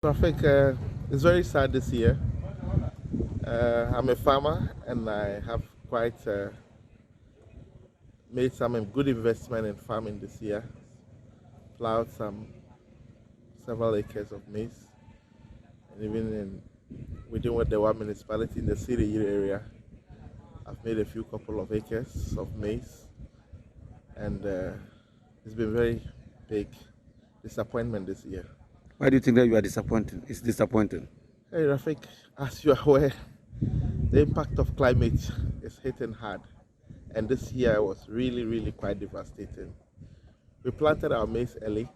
Traffic is very sad this year. I'm a farmer and I have quite made some good investment in farming this year. Plowed several acres of maize, and even within what the one municipality in the city area, I've made a few couple of acres of maize, and it's been very big disappointment this year. Why do you think that you are disappointed? It's disappointing. Hey Rafik, as you are aware, the impact of climate is hitting hard, and this year was really quite devastating. We planted our maize early,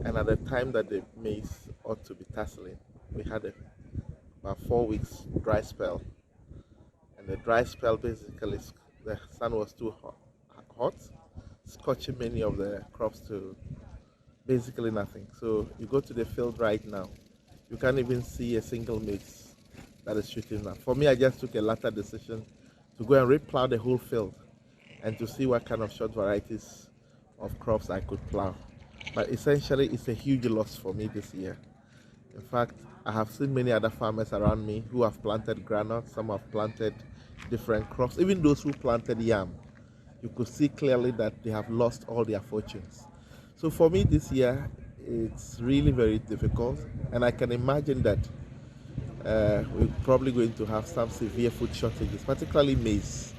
and at the time that the maize ought to be tasseling, we had about 4 weeks dry spell, and the dry spell basically the sun was too hot, scorching many of the crops to basically nothing. So you go to the field right now, you can't even see a single maize that is shooting up. For me, I just took a latter decision to go and replow the whole field and to see what kind of short varieties of crops I could plow. But essentially, it's a huge loss for me this year. In fact, I have seen many other farmers around me who have planted groundnut, some have planted different crops, even those who planted yam. You could see clearly that they have lost all their fortunes. So for me this year, it's really very difficult, and I can imagine that we're probably going to have some severe food shortages, particularly maize.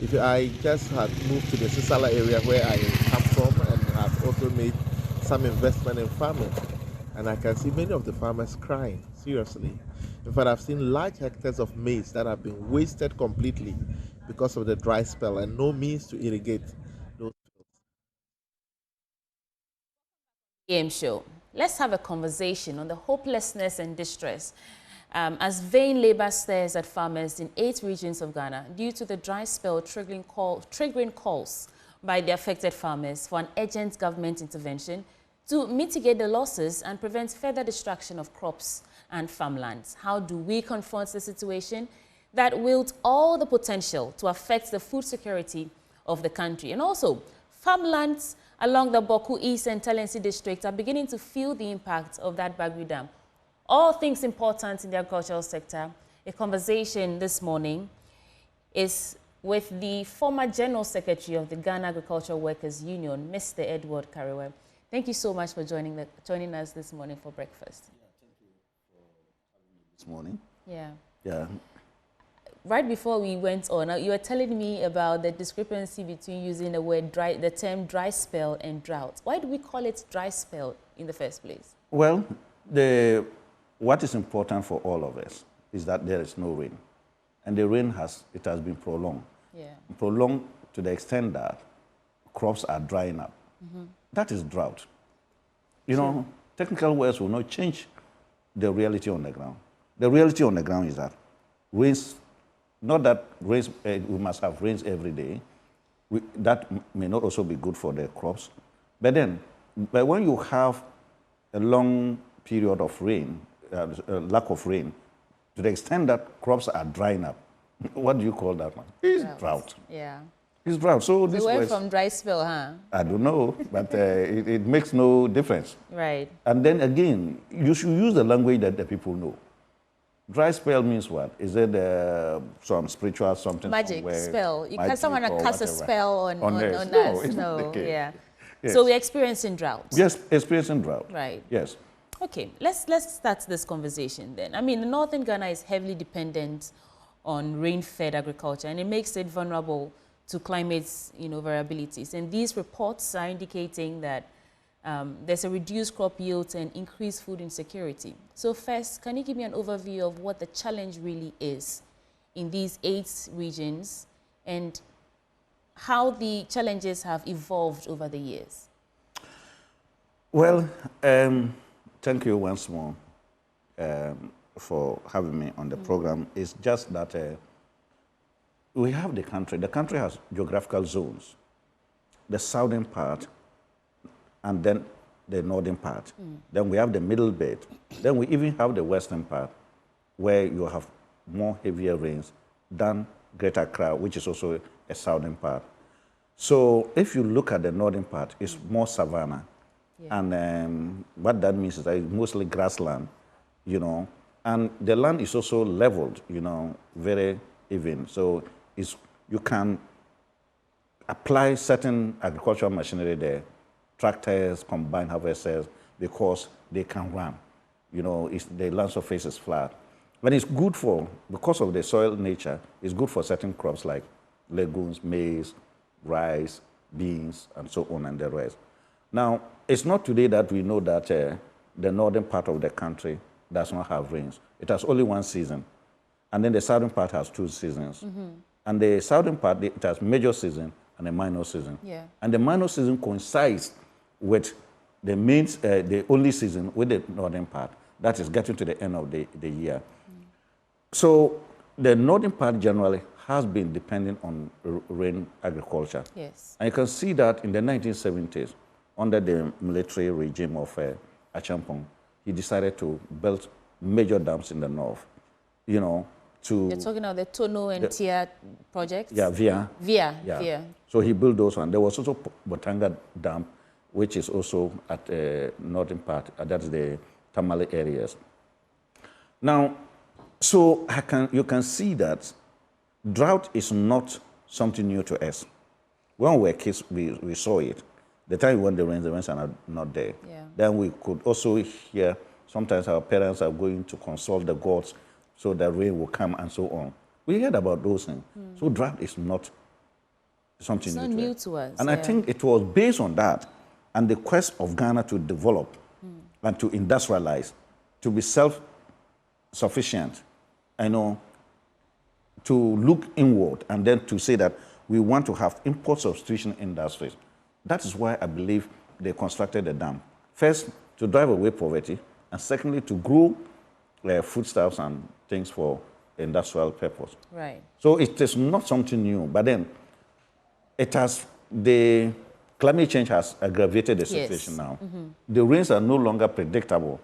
If I just had moved to the Sisala area where I come from and have also made some investment in farming, and I can see many of the farmers crying, seriously. In fact, I've seen large hectares of maize that have been wasted completely because of the dry spell and no means to irrigate those. Game show. Let's have a conversation on the hopelessness and distress as vain labor stares at farmers in 8 regions of Ghana due to the dry spell triggering calls by the affected farmers for an urgent government intervention to mitigate the losses and prevent further destruction of crops and farmlands. How do we confront the situation that wields all the potential to affect the food security of the country? And also, farmlands along the Boku East and Talensi districts are beginning to feel the impact of that Bagri Dam. All things important in the agricultural sector. A conversation this morning is with the former General Secretary of the Ghana Agricultural Workers Union, Mr. Edward Karewe. Thank you so much for joining us this morning for breakfast. Yeah, thank you for having me this morning. Yeah. Yeah. Right before we went on, you were telling me about the discrepancy between using the term dry spell and drought. Why do we call it dry spell in the first place? Well, what is important for all of us is that there is no rain. And the rain has been prolonged. Yeah. Prolonged to the extent that crops are drying up. Mm-hmm. That is drought. You know, technical words will not change the reality on the ground. The reality on the ground is that rains, not that rains, we must have rains every day. That may not also be good for the crops. But when you have a long period of rain, lack of rain, to the extent that crops are drying up, what do you call that one? It's drought. Yeah. It's drought. So We this went was, from dry spell, huh? I don't know, but it makes no difference. Right. And then again, you should use the language that the people know. Dry spell means what? Is it some spiritual something? Magic spell. Someone cast a spell on us. No, it's not the case. Yeah. Yes. So we're experiencing drought. Yes, experiencing drought. Right. Yes. Okay, let's start this conversation then. I mean, northern Ghana is heavily dependent on rain-fed agriculture, and it makes it vulnerable to climate's variabilities. And these reports are indicating that there's a reduced crop yield and increased food insecurity. So first, can you give me an overview of what the challenge really is in these 8 regions and how the challenges have evolved over the years? Well, thank you once more for having me on the program. It's just that we have the country. The country has geographical zones. The southern part, and then the northern part. Then we have the middle belt. Then we even have the western part, where you have more heavier rains than Greater Accra, which is also a southern part. So if you look at the northern part, it's more savanna. Yeah. And what that means is that it's mostly grassland, you know, and the land is also leveled, you know, very even. So you can apply certain agricultural machinery there, tractors, combine harvesters, because they can run. You know, the land surface is flat. But it's good for, because of the soil nature, it's good for certain crops like legumes, maize, rice, beans, and so on and the rest. Now, it's not today that we know that the northern part of the country does not have rains. It has only one season. And then the southern part has two seasons. And the southern part, it has major season and a minor season. Yeah. And the minor season coincides with the only season with the northern part. That is getting to the end of the year. So the northern part generally has been dependent on rain agriculture. Yes. And you can see that in the 1970s, under the military regime of Achampong, he decided to build major dams in the north, you know, You're talking about the Tono and Tia projects? Yeah, Via. Via. So he built those ones. There was also Botanga Dam, which is also at the northern part. That's the Tamale areas. Now, so you can see that drought is not something new to us. When we were kids, we saw it. The time when the rains are not there. Yeah. Then we could also hear sometimes our parents are going to consult the gods so that rain will come and so on. We heard about those things. So drought is not something new to us. And I think it was based on that and the quest of Ghana to develop and to industrialize, to be self-sufficient, to look inward and then to say that we want to have import substitution industries. That is why I believe they constructed the dam. First, to drive away poverty, and secondly, to grow foodstuffs and things for industrial purpose. Right. So it is not something new, but then the climate change has aggravated the situation now. The rains are no longer predictable,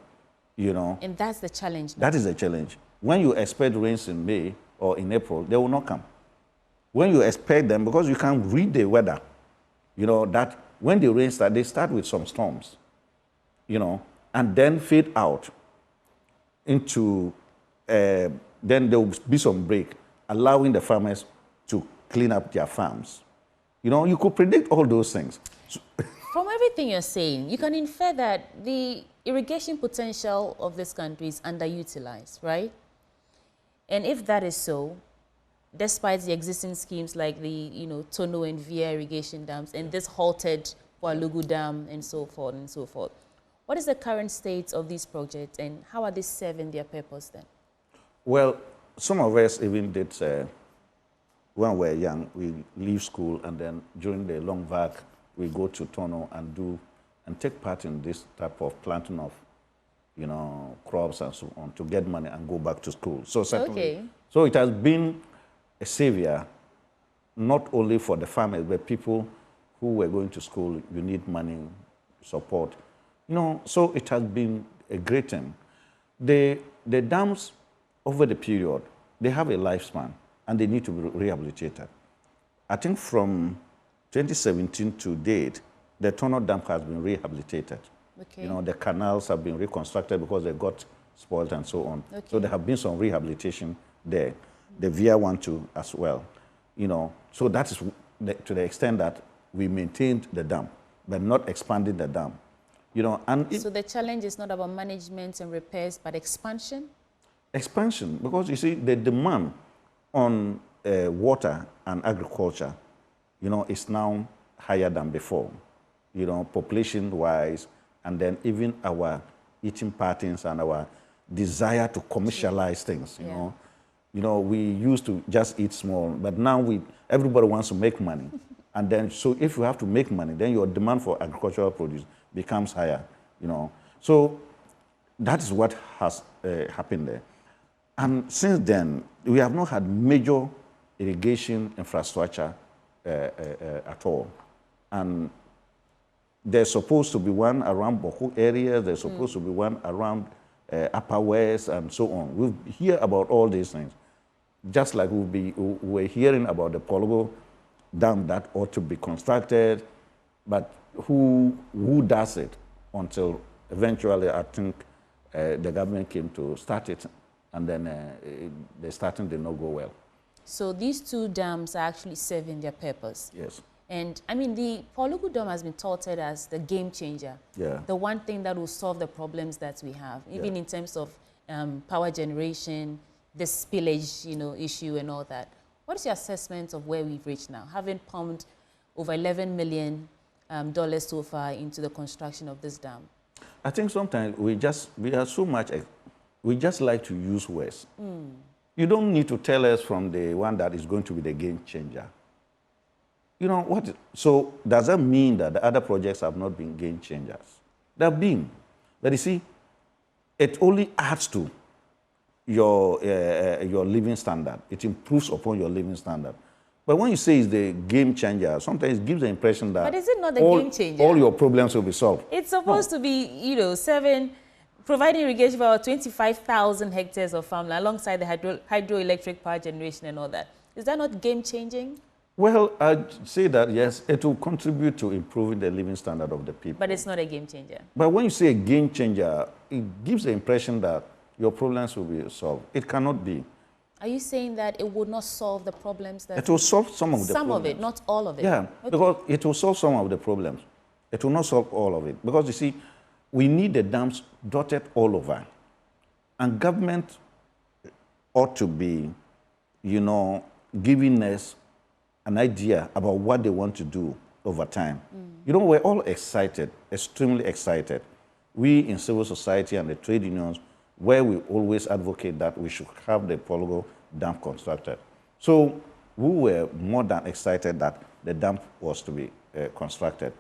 And that's the challenge now. That is the challenge. When you expect rains in May or in April, they will not come. When you expect them, because you can read the weather, that when the rains start, they start with some storms, and then fade out into, then there will be some break, allowing the farmers to clean up their farms. You could predict all those things. From everything you're saying, you can infer that the irrigation potential of this country is underutilized, right? And if that is so, despite the existing schemes like the, Tono and Via irrigation dams and this halted Walugu Dam and so forth and so forth, what is the current state of these projects and how are they serving their purpose then? Well, some of us even did, when we were young, we leave school and then during the long vac, we go to Tono and take part in this type of planting of, crops and so on to get money and go back to school. So certainly, so it has been a savior, not only for the farmers, but people who were going to school. You need money, support. So it has been a great thing. The dams, over the period, they have a lifespan, and they need to be rehabilitated. I think from 2017 to date, the Tono Dam has been rehabilitated. Okay. The canals have been reconstructed because they got spoiled and so on. Okay. So there have been some rehabilitation there. The Via one too as well. So that is to the extent that we maintained the dam, but not expanding the dam. So the challenge is not about management and repairs, but expansion? Expansion, because you see, the demand on water and agriculture, is now higher than before, population-wise, and then even our eating patterns and our desire to commercialize things, we used to just eat small, but now everybody wants to make money. And then, so if you have to make money, then your demand for agricultural produce becomes higher, So that is what has happened there. And since then, we have not had major irrigation infrastructure at all. And there's supposed to be one around Boko area, there's supposed to be one around Upper West and so on. We hear about all these things. Just like we're hearing about the Pologo Dam that ought to be constructed, but who does it until eventually I think the government came to start it, and then the starting did not go well. So these two dams are actually serving their purpose. Yes. And I mean, the Polugu Dam has been touted as the game changer. Yeah. The one thing that will solve the problems that we have, even in terms of power generation, the spillage, issue and all that. What is your assessment of where we've reached now, having pumped over $11 million so far into the construction of this dam? I think sometimes we are so much, we just like to use words. You don't need to tell us from the one that is going to be the game changer. You know what? So does that mean that the other projects have not been game changers? They have been. But you see, it only adds to your living standard. It improves upon your living standard. But when you say it's the game changer, sometimes it gives the impression that but is it not the game changer? All your problems will be solved. It's supposed to be, providing irrigation for about 25,000 hectares of farmland alongside the hydroelectric power generation and all that. Is that not game changing? Well, I'd say that, yes, it will contribute to improving the living standard of the people. But it's not a game changer. But when you say a game changer, it gives the impression that your problems will be solved. It cannot be. Are you saying that it would not solve the problems that... It will solve some of the problems. Some of it, not all of it? Yeah, okay. Because it will solve some of the problems. It will not solve all of it. Because, you see, we need the dams dotted all over. And government ought to be, giving us an idea about what they want to do over time. We're all excited, extremely excited. We in civil society and the trade unions, where we always advocate that we should have the Polugu dam constructed. So we were more than excited that the dam was to be constructed.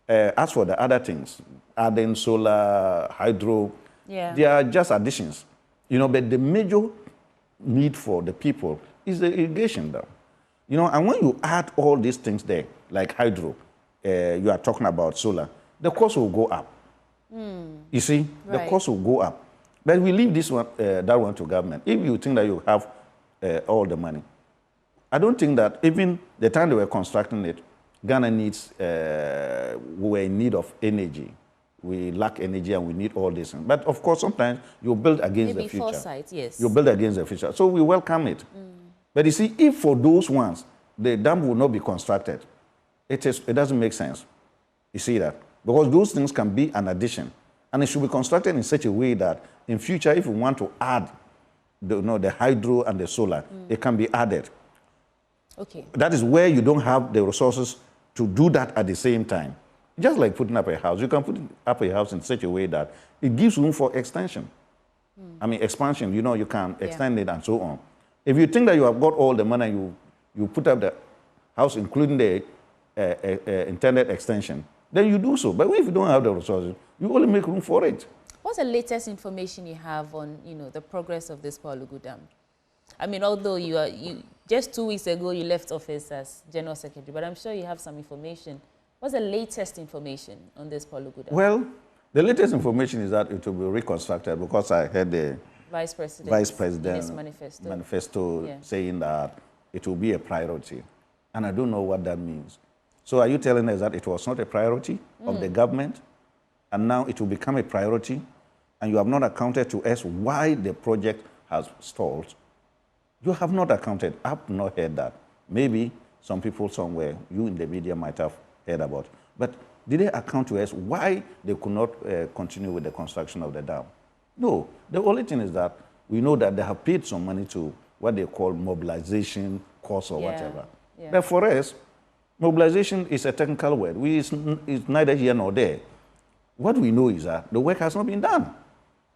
As for the other things, adding solar, hydro, they are just additions. But the major need for the people is the irrigation dam. And when you add all these things there, like hydro, you are talking about solar, the cost will go up. You see, the cost will go up. But we leave this one, that one to government. If you think that you have all the money, I don't think that even the time they were constructing it, Ghana needs, we were in need of energy. We lack energy and we need all this. But of course, sometimes you build against the future. Foresight, yes. You build against the future. So we welcome it. But you see, if for those ones, the dam will not be constructed, it doesn't make sense. You see that? Because those things can be an addition. And it should be constructed in such a way that in future, if we want to add the hydro and the solar, it can be added. Okay. That is where you don't have the resources to do that at the same time. Just like putting up a house. You can put up a house in such a way that it gives room for extension. Expansion, you can extend it and so on. If you think that you have got all the money, you put up the house, including the intended extension, then you do so. But if you don't have the resources, you only make room for it. What's the latest information you have on, the progress of this Polugu Dam? I mean, although you just 2 weeks ago you left office as General Secretary, but I'm sure you have some information. What's the latest information on this Polugu Dam? Well, the latest information is that it will be reconstructed because I heard the Vice President manifesto saying that it will be a priority. And I don't know what that means. So are you telling us that it was not a priority of the government, and now it will become a priority, and you have not accounted to us why the project has stalled? You have not accounted. I have not heard that. Maybe some people somewhere, you in the media might have heard about. But did they account to us why they could not continue with the construction of the dam? No. The only thing is that we know that they have paid some money to what they call mobilization costs or whatever. Yeah. But for us, mobilization is a technical word. It's neither here nor there. What we know is that the work has not been done.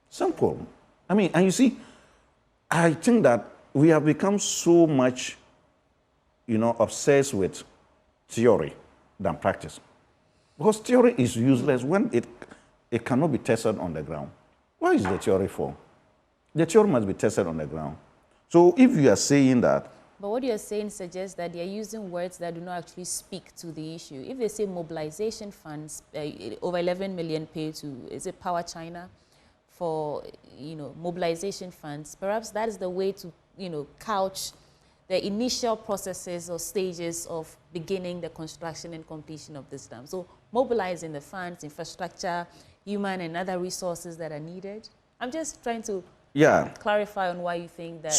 Simple. And you see, I think that we have become so much, obsessed with theory than practice. Because theory is useless when it cannot be tested on the ground. What is the theory for? The theory must be tested on the ground. So if you are saying that... But what you're saying suggests that they're using words that do not actually speak to the issue. If they say mobilization funds, over 11 million paid to, is it Power China, for, mobilization funds, perhaps that is the way to, couch the initial processes or stages of beginning the construction and completion of this dam. So mobilizing the funds, infrastructure, human and other resources that are needed? I'm just trying to clarify on why you think that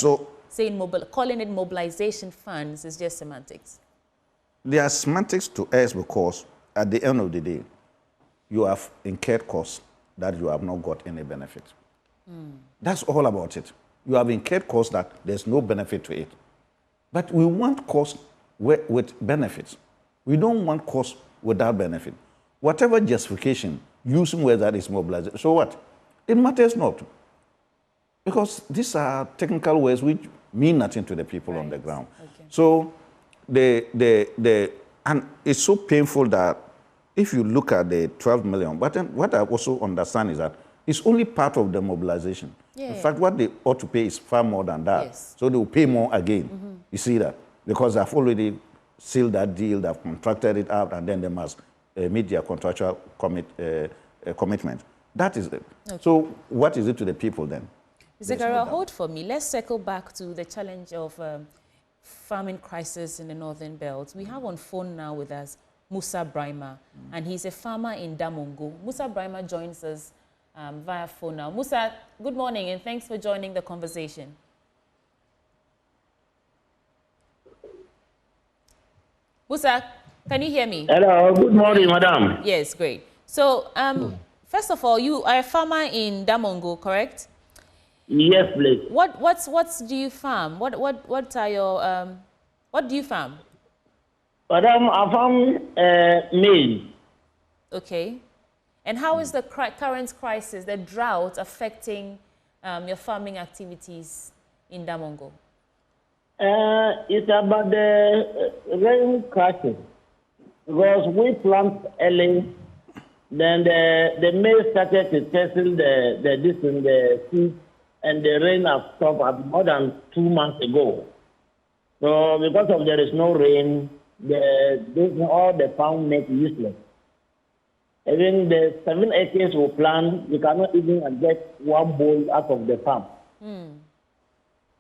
calling it mobilization funds is just semantics. They are semantics to us because at the end of the day, you have incurred costs that you have not got any benefit. That's all about it. You have incurred costs that there's no benefit to it. But we want costs with benefits. We don't want costs without benefit. Whatever justification, using where that is mobilized. So what? It matters not. Because these are technical words which mean nothing to the people on the ground. Okay. So and it's so painful that if you look at the 12 million, but then what I also understand is that it's only part of the mobilization. In fact, what they ought to pay is far more than that. Yes. So they will pay more again. You see that? Because they've already sealed that deal, they've contracted it out, and then they must meet their contractual commitment. That is it. Okay. So what is it to the people then? Mr. Garrett, hold for me. Let's circle back to the challenge of famine crisis in the Northern Belt. We have on phone now with us Musa Brima, and he's a farmer in Damongo. Musa Brima joins us via phone now. Musa, good morning, and thanks for joining the conversation. Musa, can you hear me? Hello, good morning, madam. Yes, great. So, first of all, you are a farmer in Damongo, correct? Yes, please. What do you farm? What are your what do you farm? Madam, I farm maize. Okay. And how is the current crisis, the drought, affecting your farming activities in Damongo? It's about the rain crisis. Because we plant early, then the maize started to settle the seed, and the rain has stopped more than 2 months ago. So because of there is no rain, all the farm make useless. Even the 7 acres we plant, you cannot even get one bowl out of the farm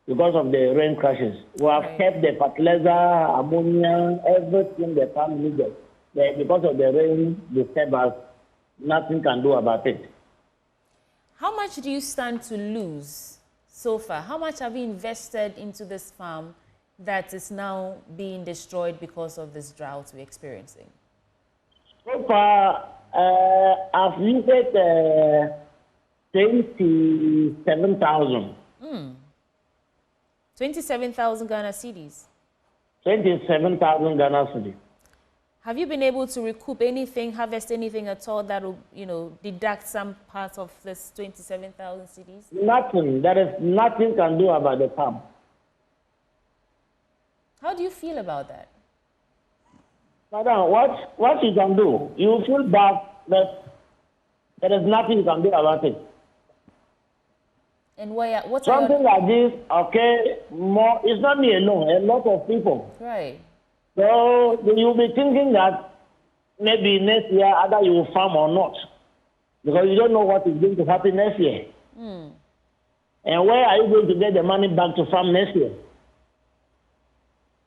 because of the rain crashes. We have kept the fertilizer, ammonia, everything the farm needed. But because of the rain disturbance, nothing can do about it. How much do you stand to lose so far? How much have you invested into this farm that is now being destroyed because of this drought we're experiencing? So far, I've used 27,000. 27,000 Ghana cedis. 27,000 Ghana cedis. Have you been able to recoup anything, harvest anything at all that will, deduct some part of this 27,000 cedis? Nothing. There is nothing can do about the farm. How do you feel about that? Madam, what you can do? You feel bad, but there is nothing you can do about it. And what's something like this? Okay, more. It's not me alone. A lot of people. Right. So you'll be thinking that maybe next year either you will farm or not, because you don't know what is going to happen next year. And where are you going to get the money back to farm next year?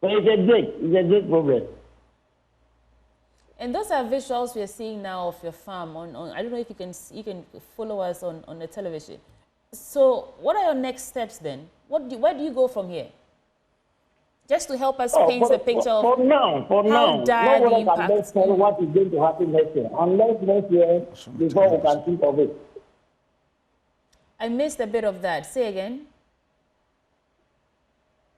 So it's a great problem. And those are visuals we are seeing now of your farm. I don't know if you can follow us on the television. So what are your next steps then? Where do you go from here? Just to help us paint the picture of for now, dire the impact. Can tell what is going to happen next year, unless next year before we can think of it. I missed a bit of that. Say again.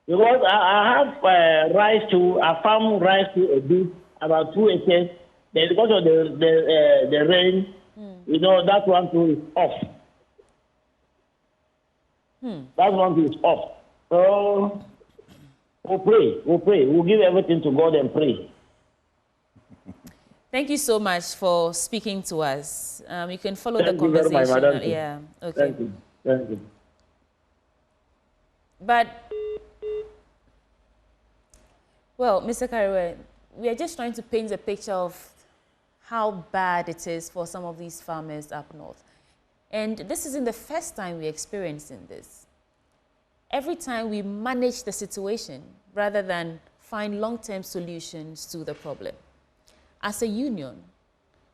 Because I have I farm rice to a bit, about 2 acres. Then because of the rain, that one too is off. That one too is off. So we'll pray. We'll give everything to God and pray. Thank you so much for speaking to us. You can follow the conversation. Very much, madam. Yeah. Okay. Thank you. Thank you. But, well, Mr. Kariwe, we are just trying to paint a picture of how bad it is for some of these farmers up north. And this isn't the first time we're experiencing this. Every time we manage the situation rather than find long-term solutions to the problem. As a union,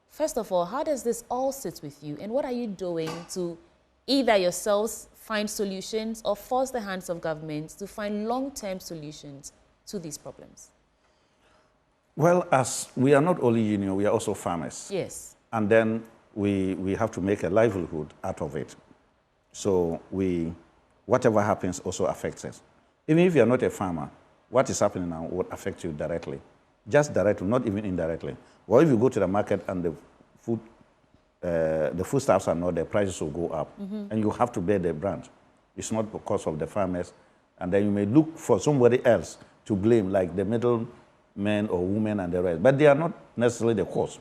First of all, how does this all sit with you? And what are you doing to either yourselves find solutions or force the hands of governments to find long-term solutions to these problems? Well, as we are not only union, we are also farmers. Yes. And then we have to make a livelihood out of it. So whatever happens also affects us. Even if you are not a farmer, what is happening now would affect you directly. Just directly, not even indirectly. Or if you go to the market and the foodstuffs are not there, prices will go up. And you have to bear the brunt. It's not because of the farmers. And then you may look for somebody else to blame, like the middlemen or women and the rest. But they are not necessarily the cause,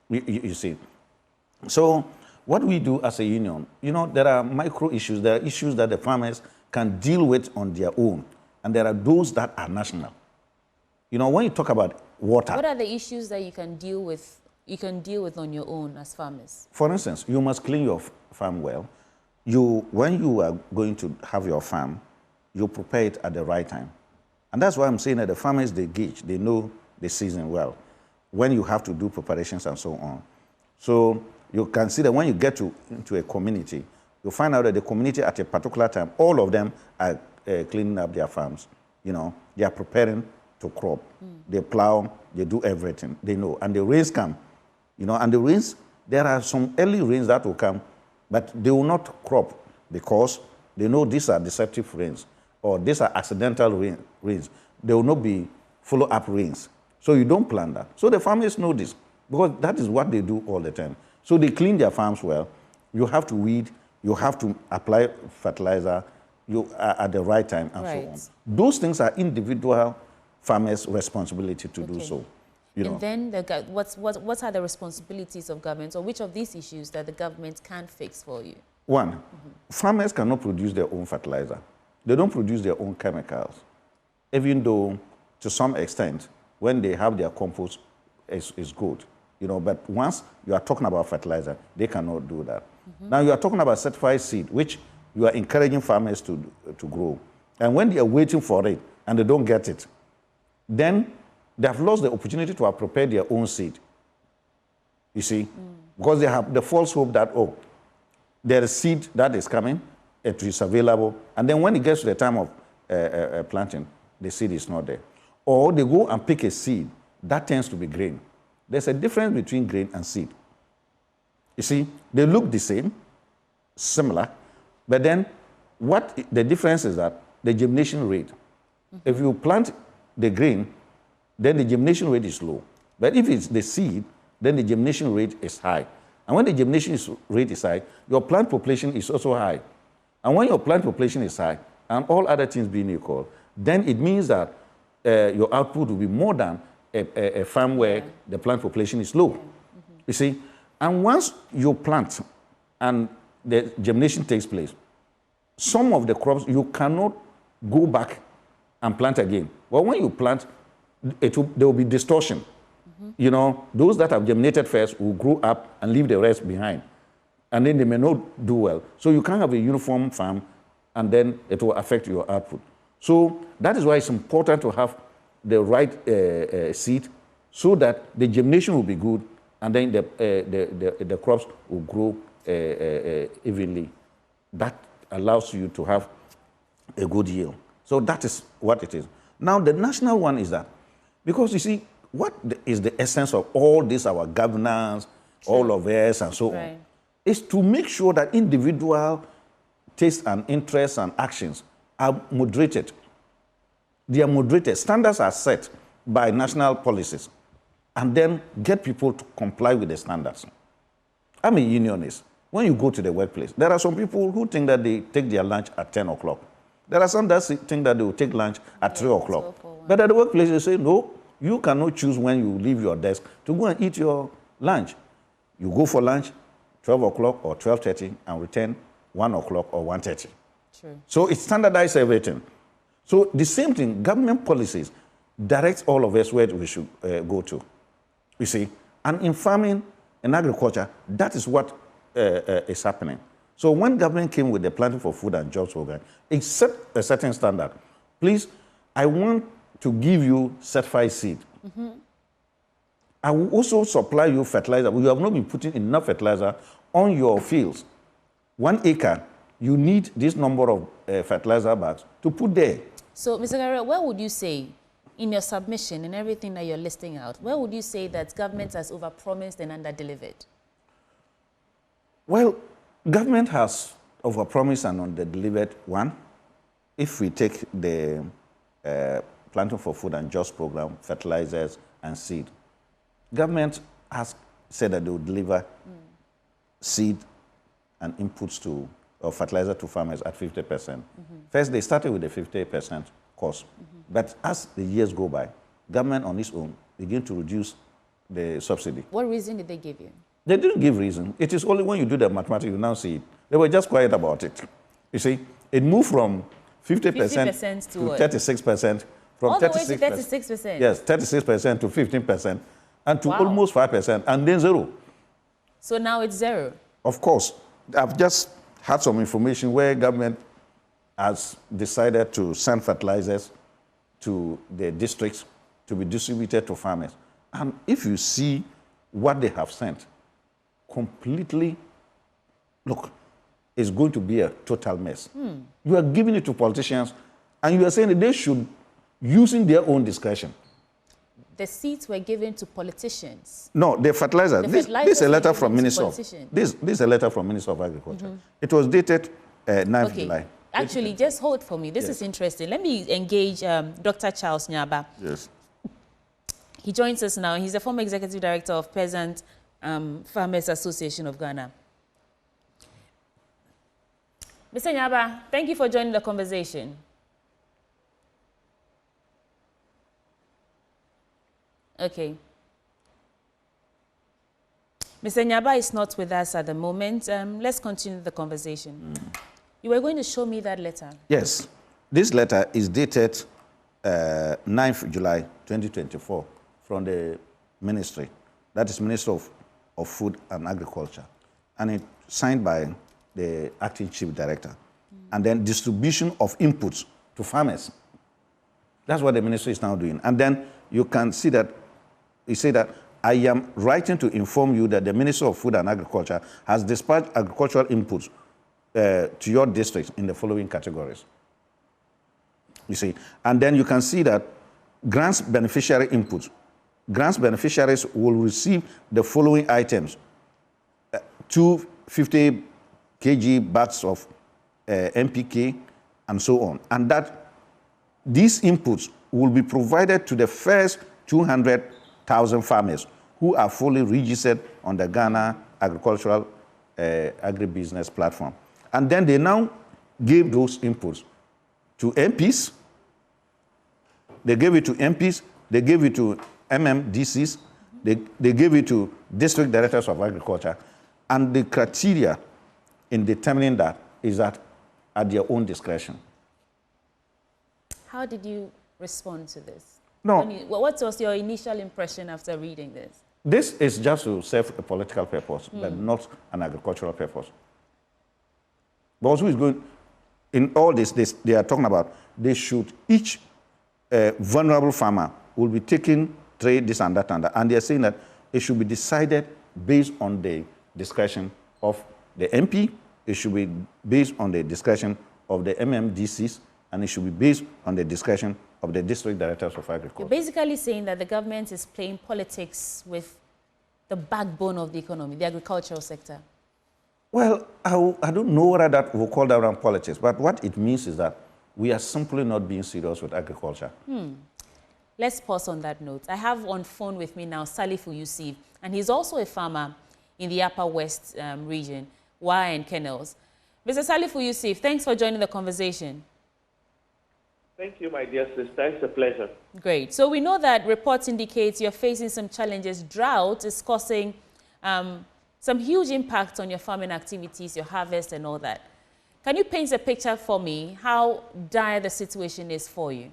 you see. So what we do as a union, there are micro issues. There are issues that the farmers can deal with on their own. And there are those that are national. When you talk about water. What are the issues that you can deal with on your own as farmers? For instance, you must clean your farm well. When you are going to have your farm, you prepare it at the right time. And that's why I'm saying that the farmers, they gauge, they know the season well, when you have to do preparations and so on. So you can see that when you get into a community, you find out that the community at a particular time, all of them are cleaning up their farms. They are preparing to crop. They plow, they do everything. They know. And the rains come. And the rains, there are some early rains that will come, but they will not crop because they know these are deceptive rains or these are accidental rains. They will not be follow-up rains. So you don't plan that. So the farmers know this because that is what they do all the time. So they clean their farms well. You have to weed. You have to apply fertilizer at the right time and so on. Those things are individual farmers' responsibility to do so. And then what are the responsibilities of government, or which of these issues that the government can fix for you? One, farmers cannot produce their own fertilizer. They don't produce their own chemicals, even though to some extent, when they have their compost, is good. But once you are talking about fertilizer, they cannot do that. Now you are talking about certified seed, which you are encouraging farmers to grow. And when they are waiting for it and they don't get it, then they have lost the opportunity to have prepared their own seed. You see? Because they have the false hope that, there is seed that is coming, it is available, and then when it gets to the time of planting, the seed is not there. Or they go and pick a seed that tends to be grain. There's a difference between grain and seed. You see, they look the same, similar, but then what the difference is that the germination rate. If you plant the grain, then the germination rate is low. But if it's the seed, then the germination rate is high. And when the germination rate is high, your plant population is also high. And when your plant population is high, and all other things being equal, then it means that your output will be more than a farm where the plant population is low. You see? And once you plant and the germination takes place, some of the crops you cannot go back and plant again. Well, when you plant, there will be distortion. Those that have germinated first will grow up and leave the rest behind. And then they may not do well. So you can't have a uniform farm, and then it will affect your output. So that is why it's important to have the right seed so that the germination will be good, and then the crops will grow evenly. That allows you to have a good yield. So that is what it is. Now, the national one is that, because you see, what is the essence of all this, our governance, all of us, and so on, is to make sure that individual tastes and interests and actions are moderated. They are moderated. Standards are set by national policies, and then get people to comply with the standards. I'm a unionist. When you go to the workplace, there are some people who think that they take their lunch at 10 o'clock. There are some that think that they will take lunch at 3 o'clock. But at the workplace, they say, no, you cannot choose when you leave your desk to go and eat your lunch. You go for lunch 12 o'clock or 12:30 and return 1 o'clock or 1:30. True. So it standardizes everything. So the same thing, government policies direct all of us where we should go to. You see, and in farming and agriculture, that is what is happening. So when government came with the Planting for Food and Jobs program, it set a certain standard. Please, I want to give you certified seed. I will also supply you fertilizer. You have not been putting enough fertilizer on your fields. 1 acre, you need this number of fertilizer bags to put there. So, Mr. Garrett, where would you say, in your submission and everything that you're listing out, where would you say that government has overpromised and underdelivered? Well, government has overpromised and underdelivered. One, if we take the Planting for Food and Jobs program, fertilizers and seed, government has said that they will deliver seed and inputs to, or fertilizer to farmers at 50%. First, they started with a 50% cost. But as the years go by, government on its own began to reduce the subsidy. What reason did they give you? They didn't give reason. It is only when you do the mathematics you now see it. They were just quiet about it. You see, it moved from 50% to 36%. From all the way to 36%? Yes, 36% to 15%, and to almost 5%, and then zero. So now it's zero? Of course. I've just had some information where government has decided to send fertilizers to the districts to be distributed to farmers. And if you see what they have sent, completely, look, it's going to be a total mess. You are giving it to politicians, and you are saying that they should, using their own discretion. The seeds were given to politicians. No, the fertilizer. This is a letter from Minister of this is a letter from Minister of Agriculture. It was dated 9th July. Actually, just hold for me. This is interesting. Let me engage Dr. Charles Nyaba. Yes. He joins us now. He's the former executive director of Peasant Farmers Association of Ghana. Mr. Nyaba, thank you for joining the conversation. Okay. Mr. Nyaba is not with us at the moment. Let's continue the conversation. You were going to show me that letter. Yes. This letter is dated 9th July 2024 from the ministry. That is Minister of Food and Agriculture. And it's signed by the acting chief director. And then distribution of inputs to farmers. That's what the ministry is now doing. And then you can see that, you say that, I am writing to inform you that the Minister of Food and Agriculture has dispatched agricultural inputs to your district in the following categories. You see, and then you can see that grants beneficiary inputs. Grants beneficiaries will receive the following items: 250 kg bags of NPK and so on. And that these inputs will be provided to the first 200,000 farmers who are fully registered on the Ghana Agricultural Agribusiness Platform. And then they now gave those inputs to MPs. They gave it to MPs. They gave it to MMDCs. They gave it to district directors of agriculture. And the criteria in determining that is that at their own discretion. How did you respond to this? No. What was your initial impression after reading this? This is just to serve a political purpose, but not an agricultural purpose. But who is going, in all this, they are talking about, they should, each vulnerable farmer will be taking trade, this and that, and they are saying that it should be decided based on the discretion of the MP, it should be based on the discretion of the MMDCs, and it should be based on the discretion of the district directors of agriculture. You're basically saying that the government is playing politics with the backbone of the economy, the agricultural sector. Well, I don't know whether that we'll call that around politics, but what it means is that we are simply not being serious with agriculture. Let's pause on that note. I have on phone with me now Salifu Yusuf, and he's also a farmer in the Upper West region, Wa and Kennels. Mr. Salifu Yusuf, thanks for joining the conversation. Thank you, my dear sister. It's a pleasure. Great. So we know that reports indicate you're facing some challenges. Drought is causing some huge impact on your farming activities, your harvest and all that. Can you paint a picture for me how dire the situation is for you?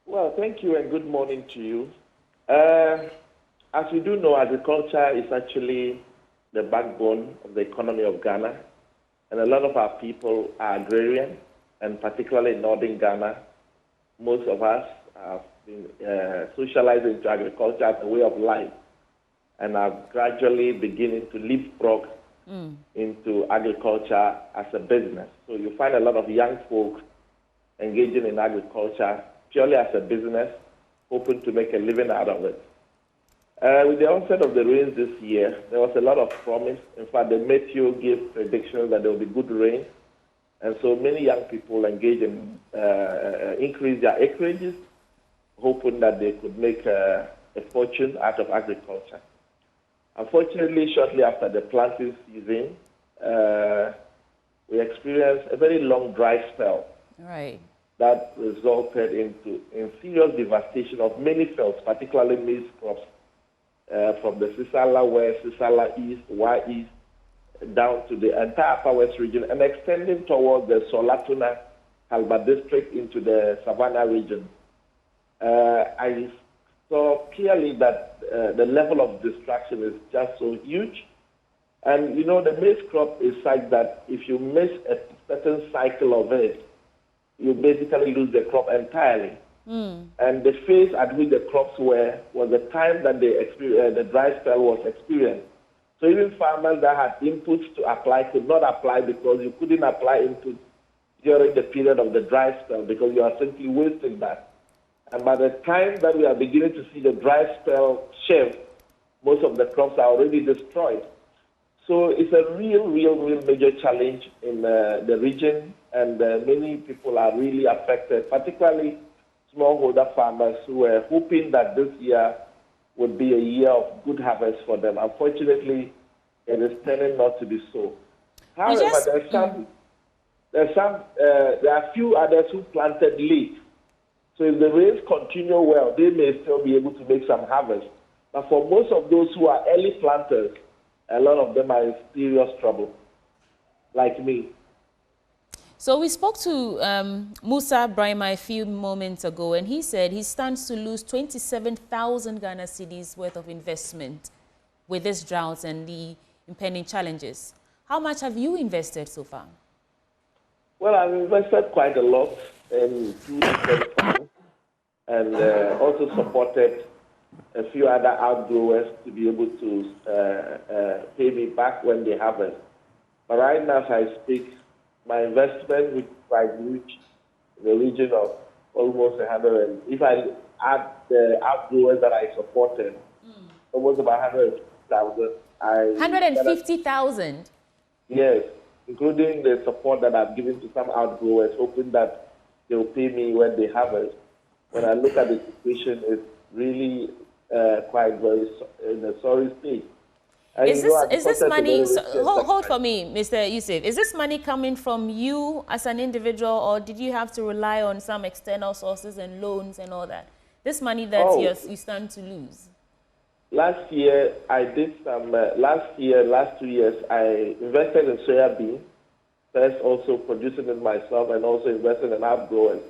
Well, thank you and good morning to you. As you do know, agriculture is actually the backbone of the economy of Ghana. And a lot of our people are agrarian, and particularly in northern Ghana, most of us are been socialized into agriculture as a way of life and are gradually beginning to leapfrog into agriculture as a business. So you find a lot of young folk engaging in agriculture purely as a business, hoping to make a living out of it. With the onset of the rains this year, there was a lot of promise. In fact, the meteo gave predictions that there will be good rain. And so many young people engage in increase their acreages, hoping that they could make a fortune out of agriculture. Unfortunately, shortly after the planting season, we experienced a very long dry spell. Right. That resulted in serious devastation of many fields, particularly maize crops, from the Sisala West, Sisala East, Y East, down to the entire Upper West region and extending towards the Solatuna, Halba district into the Savannah region. I saw clearly that the level of destruction is just so huge. And, you know, the maize crop is such that if you miss a certain cycle of it, you basically lose the crop entirely. And the phase at which the crops were was the time that the dry spell was experienced. So even farmers that had inputs to apply could not apply because you couldn't apply inputs during the period of the dry spell because you are simply wasting that. And by the time that we are beginning to see the dry spell shift, most of the crops are already destroyed. So it's a real major challenge in the region, and many people are really affected, particularly smallholder farmers who were hoping that this year would be a year of good harvest for them. Unfortunately, it is turning not to be so. However, there are a few others who planted late. So if the rains continue well, they may still be able to make some harvest. But for most of those who are early planters, a lot of them are in serious trouble, like me. So we spoke to Musa Brahima a few moments ago, and he said he stands to lose 27,000 Ghana cedis worth of investment with this drought and the impending challenges. How much have you invested so far? Well, I've invested quite a lot in 2 different farms and also supported a few other outgrowers to be able to pay me back when they harvest. But right now, as I speak, my investment, which is quite huge, in the region of almost 100. If I add the outgrowers that I supported, almost about 150,000. 150,000? Yes, including the support that I've given to some outgrowers, hoping that they'll pay me when they harvest. When I look at the situation, it's really quite very in a sorry state. And is this money, hold for me, Mr. Yusuf, is this money coming from you as an individual, or did you have to rely on some external sources and loans and all that? This money that you stand to lose? Last year, I did some, last 2 years, I invested in soybean, first also producing it myself and also invested in outgrowers.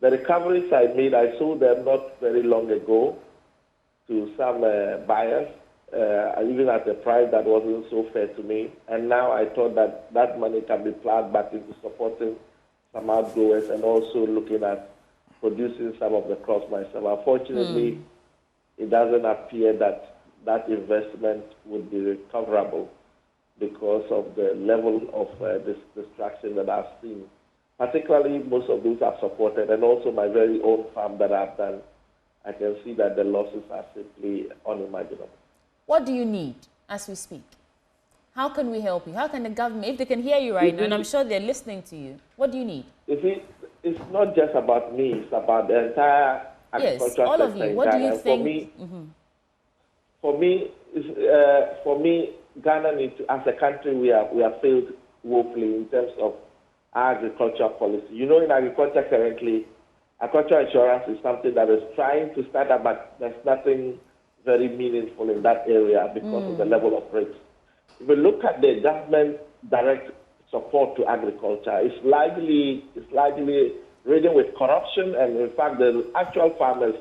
The recoveries I made, I sold them not very long ago to some buyers. Even at a price that wasn't so fair to me. And now I thought that that money can be plowed back into supporting some outgrowers and also looking at producing some of the crops myself. Unfortunately, it doesn't appear that that investment would be recoverable because of the level of this destruction that I've seen. Particularly, most of those I've supported, and also my very own farm that I've done. I can see that the losses are simply unimaginable. What do you need as we speak? How can we help you? How can the government, if they can hear you right now, and I'm sure they're listening to you, what do you need? You see, it's not just about me, it's about the entire agricultural sector. Yes, all of you. What do you think? For me, Ghana needs to, as a country, we have failed woefully in terms of our agricultural policy. You know, in agriculture currently, agricultural insurance is something that is trying to start up, but there's nothing very meaningful in that area because of the level of rates. If we look at the government direct support to agriculture, it's largely ridden with corruption, and in fact, the actual farmers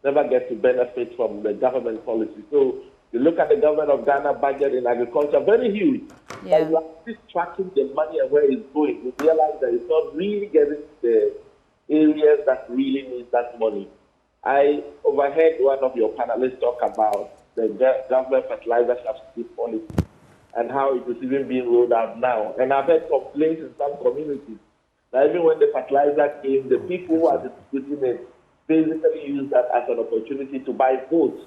never get to benefit from the government policy. So you look at the government of Ghana budget in agriculture, very huge. Yeah. But you are still tracking the money and where it's going. You realize that it's not really getting the areas that really need that money. I overheard one of your panelists talk about the government fertilizer subsidy policy and how it is even being rolled out now. And I've heard complaints in some communities that even when the fertilizer came, the people who are distributing it basically use that as an opportunity to buy votes.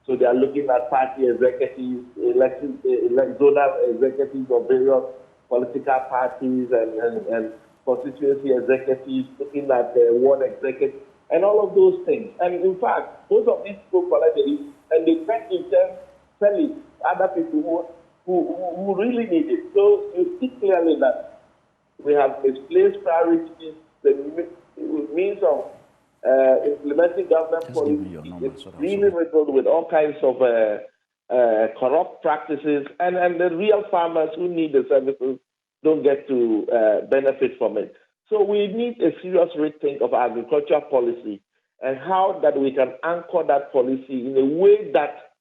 So they are looking at party executives, zonal executives of various political parties and constituency executives, looking at the ward executives, and all of those things. And in fact, most of these people collect it, and they tend to sell it to other people who really need it. So you see clearly that we have misplaced priorities, the means of implementing government policy is really riddled with all kinds of corrupt practices, and the real farmers who need the services don't get to benefit from it. So we need a serious rethink of agricultural policy and how that we can anchor that policy in a way that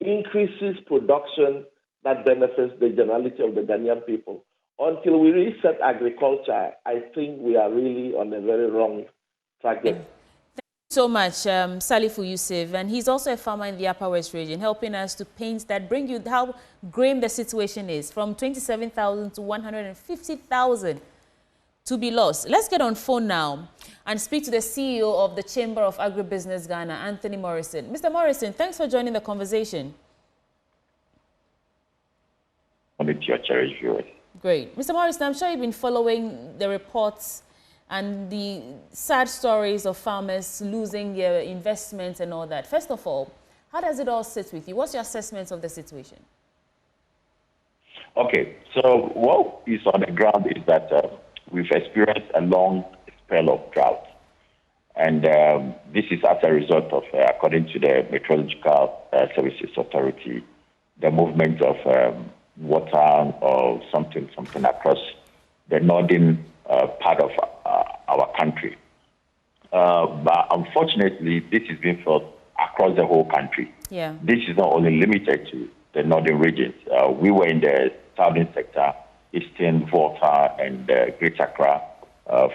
increases production that benefits the generality of the Ghanaian people. Until we reset agriculture, I think we are really on a very wrong track. Thank you so much, Salifu Yusuf, and he's also a farmer in the Upper West region, helping us to paint that, bring you how grim the situation is, from 27,000 to 150,000 to be lost. Let's get on phone now and speak to the CEO of the Chamber of Agribusiness Ghana, Anthony Morrison. Mr. Morrison, thanks for joining the conversation. Great. Mr. Morrison, I'm sure you've been following the reports and the sad stories of farmers losing their investments and all that. First of all, how does it all sit with you? What's your assessment of the situation? Okay, so what is on the ground is that we've experienced a long spell of drought. And this is as a result of, according to the Meteorological Services Authority, the movement of water or something across the northern part of our country. But unfortunately, this is being felt across the whole country. Yeah. This is not only limited to the northern regions. We were in the southern sector, Eastern Volta and Greater Accra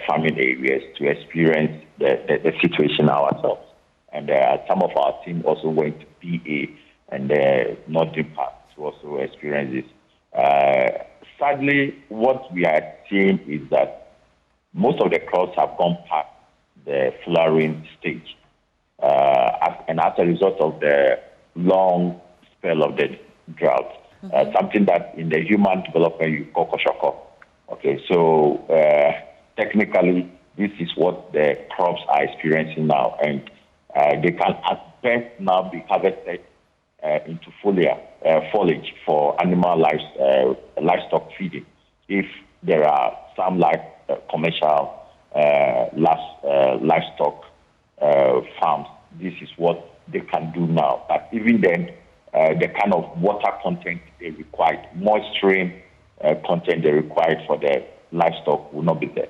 farming areas to experience the situation ourselves. And some of our team also went to PA and the northern part to also experience this. Sadly, what we are seeing is that most of the crops have gone past the flowering stage. And as a result of the long spell of the drought, something that in the human development you call koshoko. Okay, so technically, this is what the crops are experiencing now, and they can at best now be harvested into foliage for animal livestock feeding. If there are some commercial livestock farms, this is what they can do now. But even then, the kind of water content they require, moisture content they require for the livestock will not be there.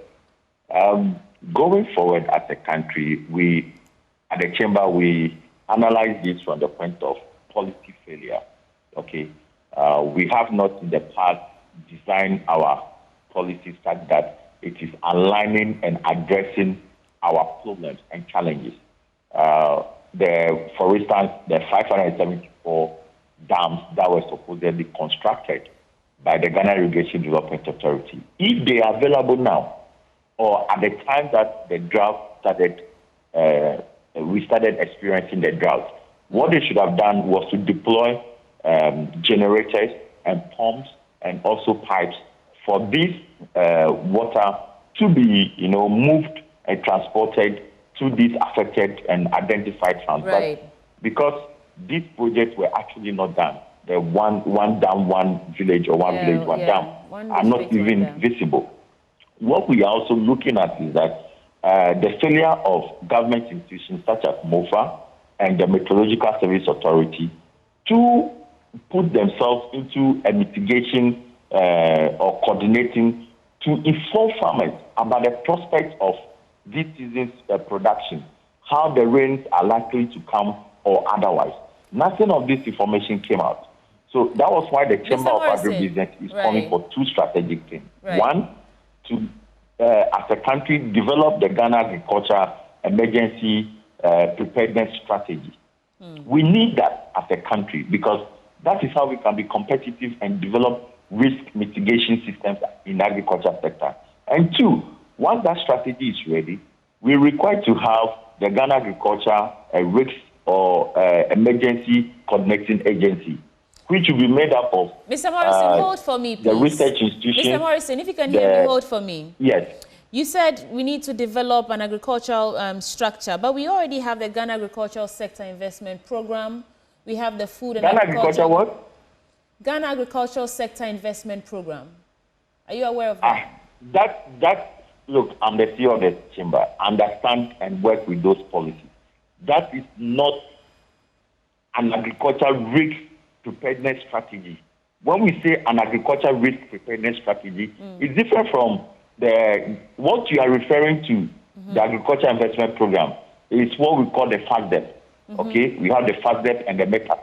Going forward as a country, we at the chamber, we analyze this from the point of policy failure. Okay, we have not in the past designed our policy such that it is aligning and addressing our problems and challenges. For instance, the 574 dams that were supposedly constructed by the Ghana Irrigation Development Authority, if they are available now, or at the time that the drought started, we started experiencing the drought, what they should have done was to deploy generators and pumps and also pipes for this water to be, moved and transported to these affected and identified farms. Right. But because these projects were actually not done, the one dam, one village, or one village, one dam are not even visible. What we are also looking at is that the failure of government institutions such as MOFA and the Meteorological Service Authority to put themselves into a mitigation or coordinating to inform farmers about the prospects of this season's production, how the rains are likely to come or otherwise. Nothing of this information came out. So that was why the Chamber of Agribusiness is calling for two strategic things. Right. One, to, as a country, develop the Ghana Agriculture Emergency preparedness strategy. We need that as a country because that is how we can be competitive and develop risk mitigation systems in the agriculture sector. And two, once that strategy is ready, we require to have the Ghana Agriculture Risk or Emergency Coordinating Agency, which will be made up of Mr. Morrison, hold for me, please. The research institution. Mr. Morrison, if you can hear me, hold for me. Yes. You said we need to develop an agricultural structure, but we already have the Ghana Agricultural Sector Investment Program. We have the Food and Ghana Agriculture what? Ghana Agricultural Sector Investment Program. Are you aware of that? Look, I'm the CEO of the chamber. Understand and work with those policies. That is not an agricultural risk preparedness strategy. When we say an agricultural risk preparedness strategy, it's different from what you are referring to, the Agriculture Investment Program. Is what we call the FASDEP. Okay, we have the FASDEP and the META.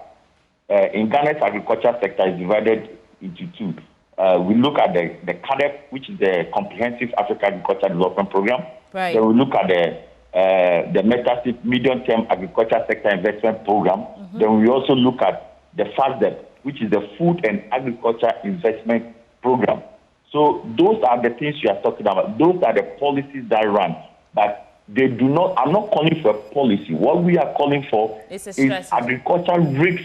In Ghana's agriculture sector is divided into two. We look at the CADEP, which is the Comprehensive Africa Agriculture Development Program. Right. Then we look at the META Medium-Term Agriculture Sector Investment Program. Then we also look at the FASDEP, which is the Food and Agriculture Investment Program. So those are the things you are talking about. Those are the policies that run. But they do not, I'm not calling for a policy. What we are calling for is agricultural risk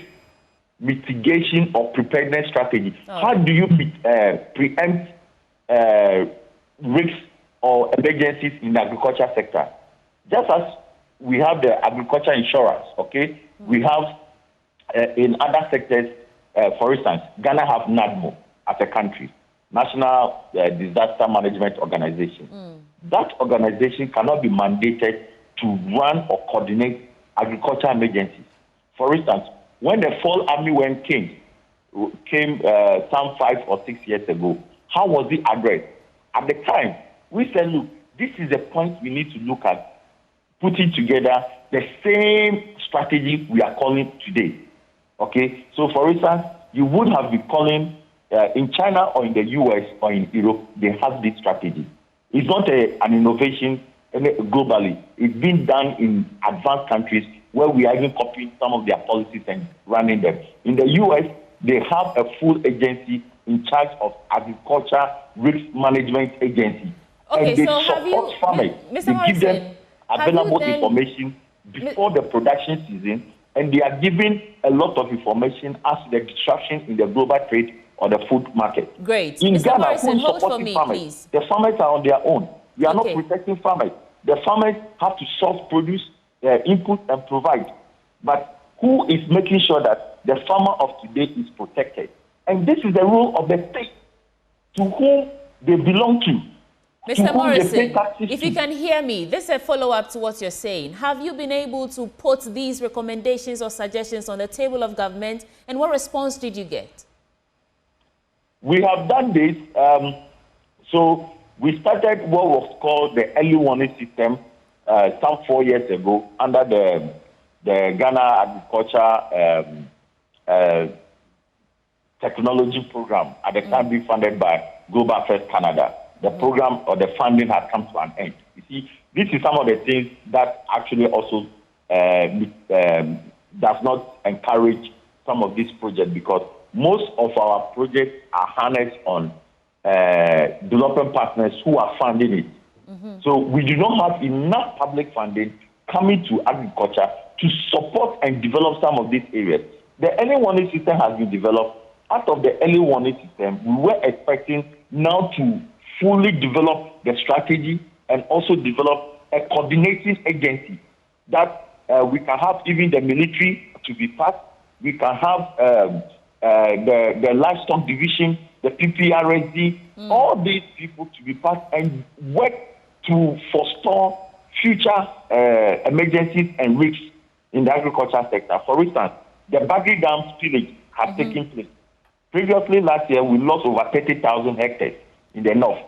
mitigation or preparedness strategy. How do you preempt risks or emergencies in the agriculture sector? Just as we have the agriculture insurance, okay? We have in other sectors, for instance, Ghana have NADMO as a country, National Disaster Management Organization. That organization cannot be mandated to run or coordinate agricultural emergencies. For instance, when the Fall Army came some 5 or 6 years ago, how was it addressed? At the time, we said, look, this is the point we need to look at, putting together the same strategy we are calling today. Okay? So, for instance, you would have been calling in China or in the US or in Europe, they have this strategy. It's not an innovation globally. It's been done in advanced countries where we are even copying some of their policies and running them. In the US, they have a full agency in charge of agriculture risk management agency. Okay, and they so support farmers. They give them available information before the production season, and they are giving a lot of information as to the disruption in the global trade or the food market. Great. In Mr. Ghana, Morrison, who is hold for supporting me, farmers? please. The farmers are on their own. We are Okay. not protecting farmers. The farmers have to source produce, input, and provide. But who is making sure that the farmer of today is protected? And this is the role of the state, to whom they belong to. Mr. Morrison, if you can hear me, this is a follow-up to what you're saying. Have you been able to put these recommendations or suggestions on the table of government, and what response did you get? We have done this. So we started what was called the early warning system some 4 years ago under the Ghana Agriculture Technology Program, at the time being funded by Global First Canada. The program or the funding had come to an end. You see, this is some of the things that actually also does not encourage some of these projects, because most of our projects are harnessed on development partners who are funding it. So we do not have enough public funding coming to agriculture to support and develop some of these areas. The early warning system has been developed. Out of the early warning system, we were expecting now to fully develop the strategy and also develop a coordinating agency that we can have even the military to be part. We can have the livestock division, the PPRSD, all these people to be part and work to forestall future emergencies and risks in the agriculture sector. For instance, the Bagri Dam spillage has taken place. Previously, last year, we lost over 30,000 hectares in the north.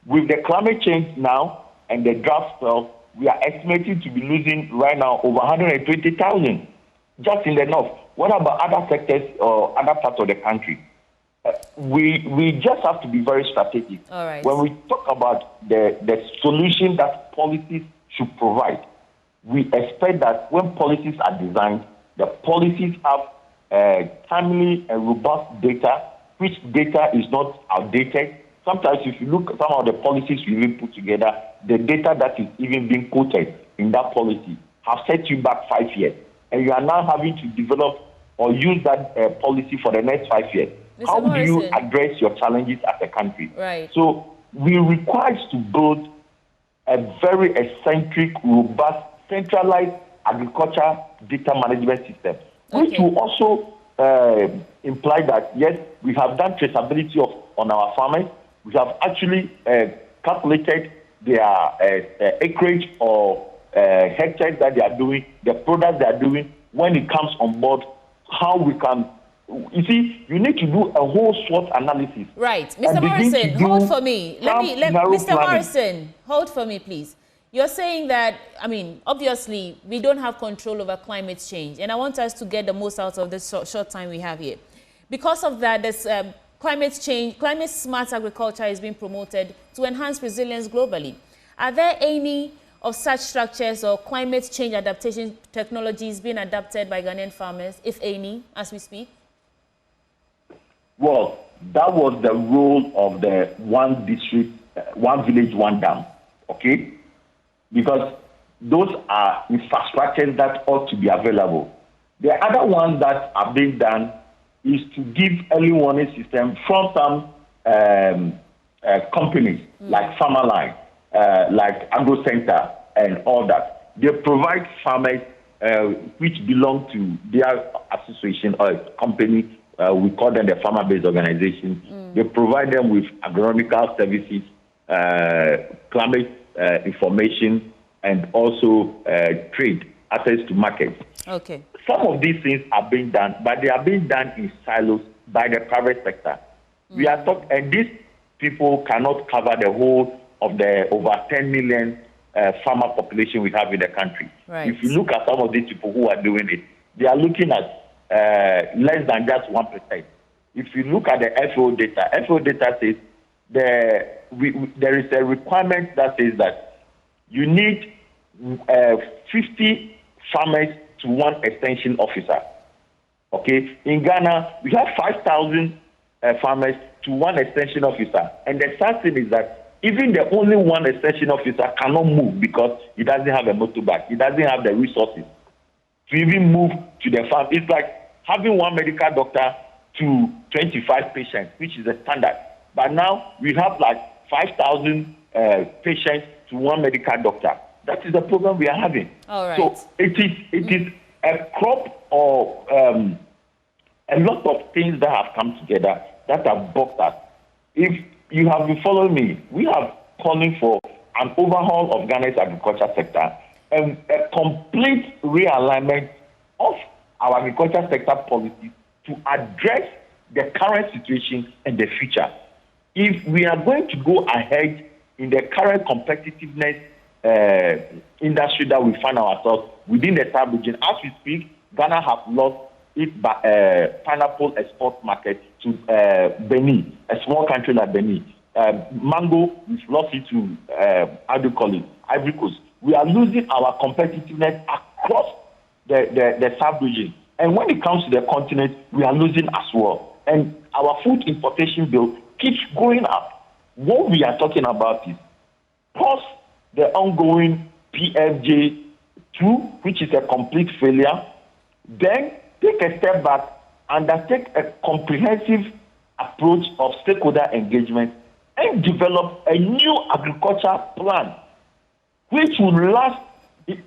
With the climate change now and the drought spell, we are estimating to be losing right now over 120,000 just in the north. What about other sectors or other parts of the country? We just have to be very strategic. All right. When we talk about the solution that policies should provide, we expect that when policies are designed, the policies have timely and robust data, which data is not outdated. Sometimes if you look at some of the policies we even put together, the data that is even being quoted in that policy have set you back 5 years. And you are now having to develop or use that policy for the next 5 years. Mr. How Morrison, do you address your challenges as a country? Right. So we require to build a very eccentric, robust, centralized agriculture data management system, which will also imply that, yes, we have done traceability on our farmers. We have actually calculated their acreage or hectares that they are doing, the products they are doing. When it comes on board, how we can, you see, you need to do a whole SWOT analysis. Right. Mr. Morrison, hold for me. Mr. Morrison, hold for me, please. You're saying that, I mean, obviously, we don't have control over climate change, and I want us to get the most out of this short time we have here. Because of that, this climate change, climate smart agriculture is being promoted to enhance resilience globally. Are there any of such structures or climate change adaptation technologies being adapted by Ghanaian farmers, if any, as we speak? Well, that was the role of the one district, one village, one dam, okay? Because those are infrastructures that ought to be available. The other ones that are being done is to give early warning system from some companies like Farmerline, like Agro Center, and all that. They provide farmers which belong to their association or company. We call them the farmer-based organization. They provide them with agronomical services, climate information, and also trade, access to markets. Okay. Some of these things are being done, but they are being done in silos by the private sector. We are talking, and these people cannot cover the whole of the over 10 million farmer population we have in the country. Right. If you look at some of these people who are doing it, they are looking at less than just 1%. If you look at the FO data says there is a requirement that says that you need 50 farmers to one extension officer. Okay, in Ghana we have 5,000 farmers to one extension officer, and the sad thing is that even the only one extension officer cannot move because he doesn't have a motorbike, he doesn't have the resources to even move to the farm. It's like having one medical doctor to 25 patients, which is the standard. But now we have like 5,000 patients to one medical doctor. That is the problem we are having. All right. So it is a crop or a lot of things that have come together that have boxed us. If you have been following me, we are calling for an overhaul of Ghana's agriculture sector and a complete realignment of our agriculture sector policy to address the current situation and the future. If we are going to go ahead in the current competitiveness industry that we find ourselves within the SAB region, as we speak, Ghana has lost its pineapple export market to Benin, a small country like Benin. Mango, we've lost it to, Ivory Coast. We are losing our competitiveness across the SAB region. And when it comes to the continent, we are losing as well. And our food importation bill keeps going up. What we are talking about is post the ongoing PFJ2, which is a complete failure, then take a step back, undertake a comprehensive approach of stakeholder engagement, and develop a new agriculture plan, which will last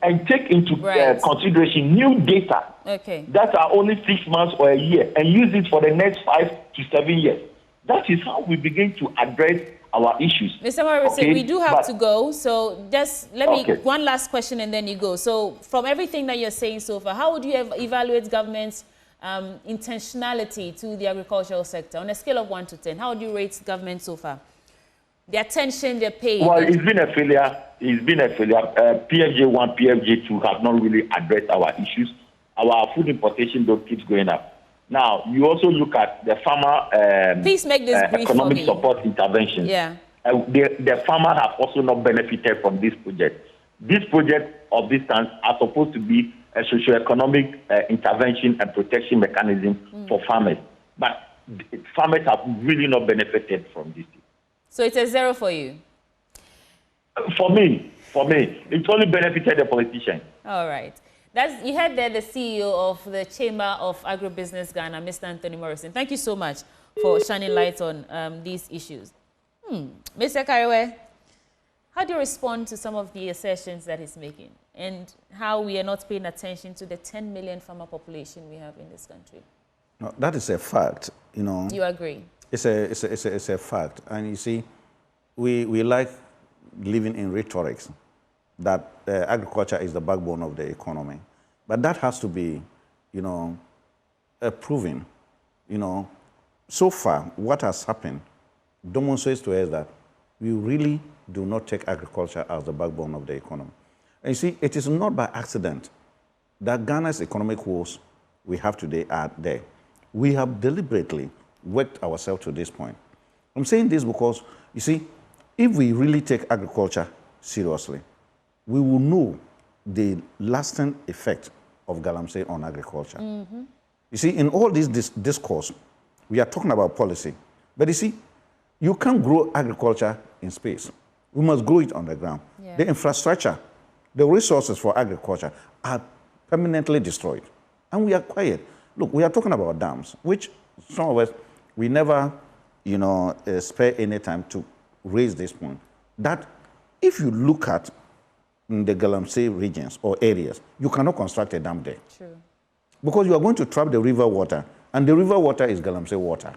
and take into consideration new data that are only 6 months or a year, and use it for the next 5 to 7 years. That is how we begin to address our issues. Mr. Morrison, we do have to go, so just let me, one last question and then you go. So from everything that you're saying so far, how would you evaluate government's intentionality to the agricultural sector on a scale of 1 to 10? How would you rate government so far? The attention they're paying? Well, it's been a failure. It's been a failure. PFJ1, PFJ2 have not really addressed our issues. Our food importation bill keeps going up. Now, you also look at the farmer Please make this brief economic for me. support interventions. Yeah. The farmer have also not benefited from this project. These projects of this kind are supposed to be a socio-economic intervention and protection mechanism for farmers. But farmers have really not benefited from this. So it's a 0 for you? For me, it's only benefited the politicians. All right. You heard there the CEO of the Chamber of Agribusiness Ghana, Mr. Anthony Morrison. Thank you so much for shining light on these issues. Mr. Kariwe, how do you respond to some of the assertions that he's making and how we are not paying attention to the 10 million farmer population we have in this country? No, that is a fact, you know. You agree? It's a fact. And you see, we like living in rhetorics that agriculture is the backbone of the economy. But that has to be, you know, proven. You know, so far, what has happened demonstrates to us that we really do not take agriculture as the backbone of the economy. And you see, it is not by accident that Ghana's economic woes we have today are there. We have deliberately worked ourselves to this point. I'm saying this because, you see, if we really take agriculture seriously, we will know the lasting effect of galamsey on agriculture. You see, in all this discourse, we are talking about policy. But you see, you can't grow agriculture in space. We must grow it on the ground. Yeah. The infrastructure, the resources for agriculture are permanently destroyed. And we are quiet. Look, we are talking about dams, which some of us, we never, you know, spare any time to raise this point. That if you look at the galamsey regions or areas, you cannot construct a dam there. True. Because you are going to trap the river water, and the river water is galamsey water.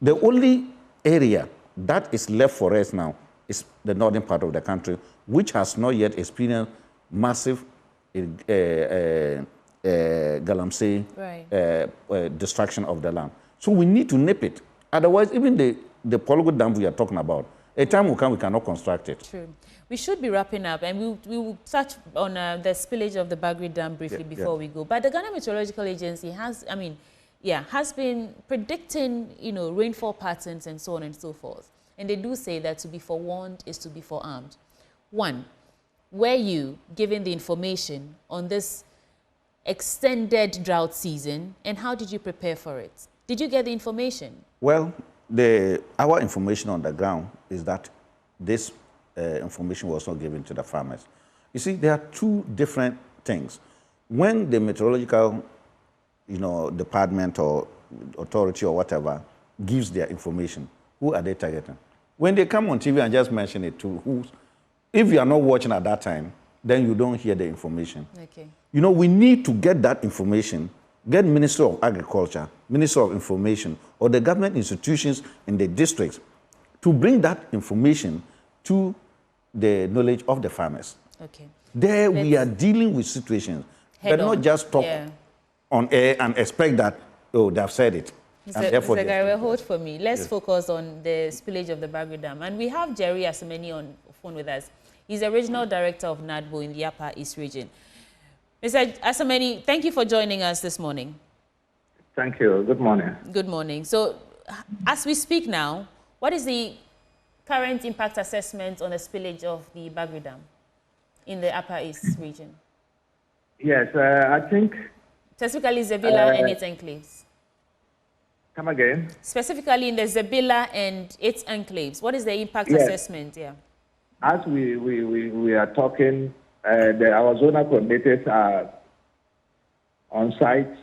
The only area that is left for us now is the northern part of the country, which has not yet experienced massive galamsey destruction of the land. So we need to nip it. Otherwise, even the Polygo Dam we are talking about, a time will come we cannot construct it. True. We should be wrapping up, and we will touch on the spillage of the Bagri Dam briefly before we go. But the Ghana Meteorological Agency has been predicting, you know, rainfall patterns and so on and so forth. And they do say that to be forewarned is to be forearmed. One, were you given the information on this extended drought season, and how did you prepare for it? Did you get the information? Well, our information on the ground is that this information was not given to the farmers. You see, there are two different things. When the meteorological, you know, department or authority or whatever gives their information, who are they targeting? When they come on TV and just mention it to who, if you are not watching at that time, then you don't hear the information. Okay. You know, we need to get that information, get Minister of Agriculture, Minister of Information, or the government institutions in the districts to bring that information to the knowledge of the farmers. Okay. There we are dealing with situations, but not just talk on air and expect that, oh, they've said it. Mr. Gary, hold for me. Let's focus on the spillage of the Bagri Dam. And we have Jerry Asameni on phone with us. He's the Regional Director of NADBO in the Upper East Region. Mr. Asameni, thank you for joining us this morning. Thank you. Good morning. Good morning. So, as we speak now, what is the current impact assessment on the spillage of the Bagri Dam in the Upper East Region? Yes, I think... Specifically Zebila and its enclaves. Come again? Specifically in the Zebila and its enclaves. What is the impact assessment? Yeah. As we are talking, our zonal coordinators are on site,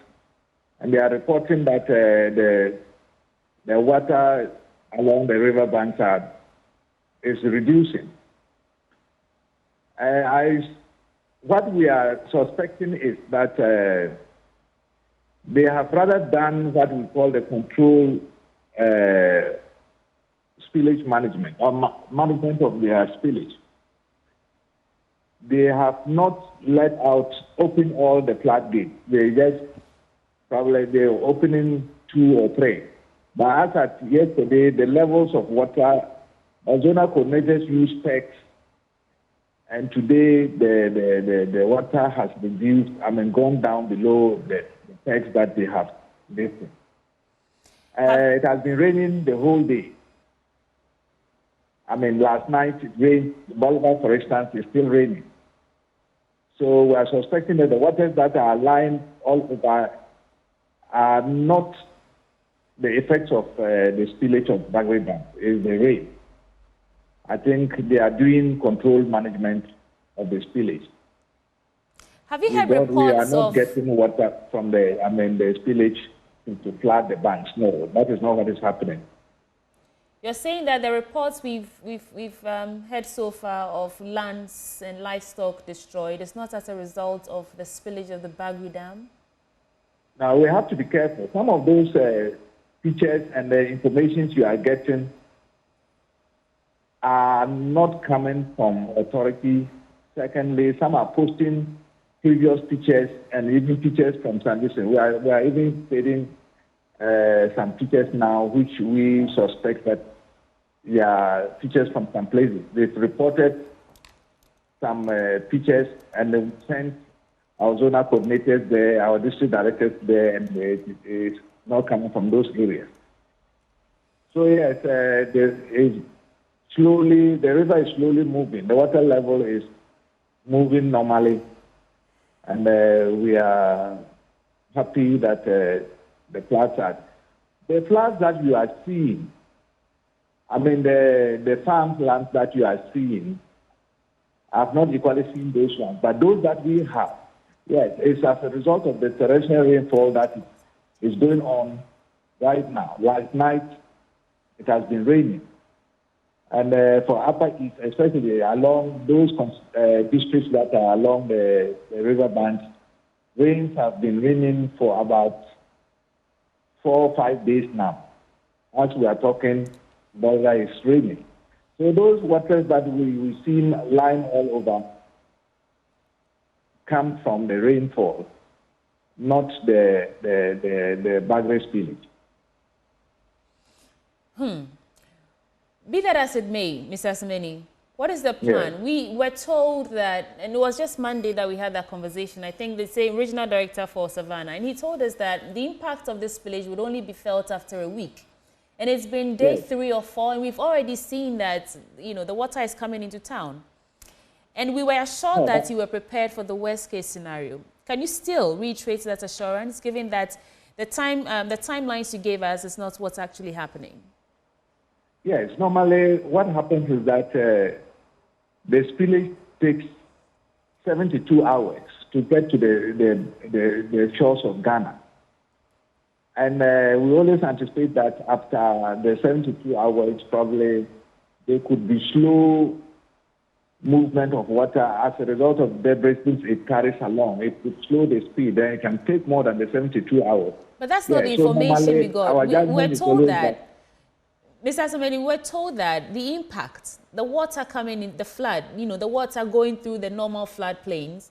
and they are reporting that the water along the river banks is reducing. What we are suspecting is that they have rather done what we call the control spillage management, or management of their spillage. They have not let out, open all the floodgates. They're opening 2 or 3. But as at yesterday, the levels of water, zonal coordinators use specs, and today the water has reduced, gone down below the specs that they have listed. It has been raining the whole day. I mean, last night it rained. Bolivar, for instance, is still raining. So we are suspecting that the waters that are lying all over are not the effects of the spillage of Bagre Dam. It's the rain. I think they are doing controlled management of the spillage. Have you had We are reports not of... getting water from the spillage to flood the banks. No, that is not what is happening. You're saying that the reports we've heard so far of lands and livestock destroyed is not as a result of the spillage of the Bagre Dam? Now, we have to be careful. Some of those pictures and the information you are getting are not coming from authority. Secondly, some are posting previous pictures and even pictures from Sanderson. We are even stating some pictures now which we suspect that they are pictures from some places. They've reported some pictures and they sent our zonal coordinators there, our district directors there, and it's not coming from those areas. So yes, the river is slowly moving. The water level is moving normally, and we are happy that the floods that you are seeing, I mean the farmlands that you are seeing, I've not equally seen those ones, but those that we have, yes, it's as a result of the torrential rainfall that is going on right now. Last night, it has been raining. And for Upper East, especially along those districts that are along the river banks, rains have been raining for about 4 or 5 days now. As we are talking, Bolga is raining. So those waters that we see lying all over come from the rainfall, not the Bagre spillage. Be that as it may, Mr. Asmeni, what is the plan? Yes. We were told that, and it was just Monday that we had that conversation, I think the same regional director for Savannah, and he told us that the impact of this spillage would only be felt after a week. And it's been day 3 or 4, and we've already seen that, the water is coming into town. And we were assured that you were prepared for the worst case scenario. Can you still reiterate that assurance, given that the timelines you gave us is not what's actually happening? Yes, normally what happens is that the spillage takes 72 hours to get to the shores of Ghana. And we always anticipate that after the 72 hours, probably there could be slow movement of water as a result of debris it carries along. It could slow the speed, then it can take more than the 72 hours. But that's not the information we got. We're told that. Mr. Asomeni, we're told that the impact, the water coming in, the flood, the water going through the normal flood plains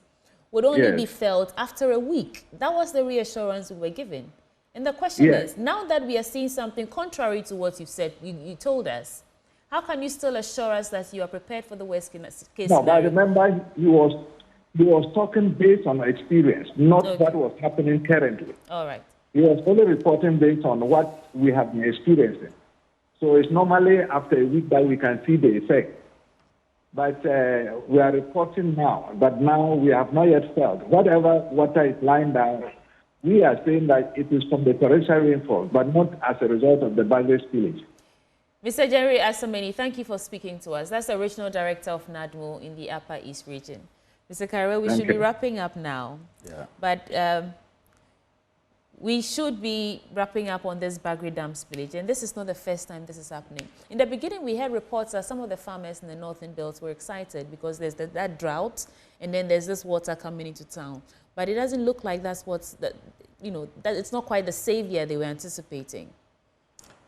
would only be felt after a week. That was the reassurance we were given. And the question is, now that we are seeing something contrary to what you said, you told us, how can you still assure us that you are prepared for the worst case scenario? No, but remember, he was talking based on experience, not what was happening currently. All right. He was only reporting based on what we have been experiencing. So it's normally after a week that we can see the effect. But we are reporting now, but now we have not yet felt. Whatever water is lying down, we are saying that it is from the torrential rainfall, but not as a result of the Bagre spillage. Mr. Jerry Asomeni, thank you for speaking to us. That's the Regional Director of NADMO in the Upper East region. Mr. Kariwe, we should be wrapping up now. Yeah. But we should be wrapping up on this Bagre Dam spillage, and this is not the first time this is happening. In the beginning, we had reports that some of the farmers in the northern belts were excited because there's that drought, and then there's this water coming into town. But it doesn't look like that's that it's not quite the savior they were anticipating.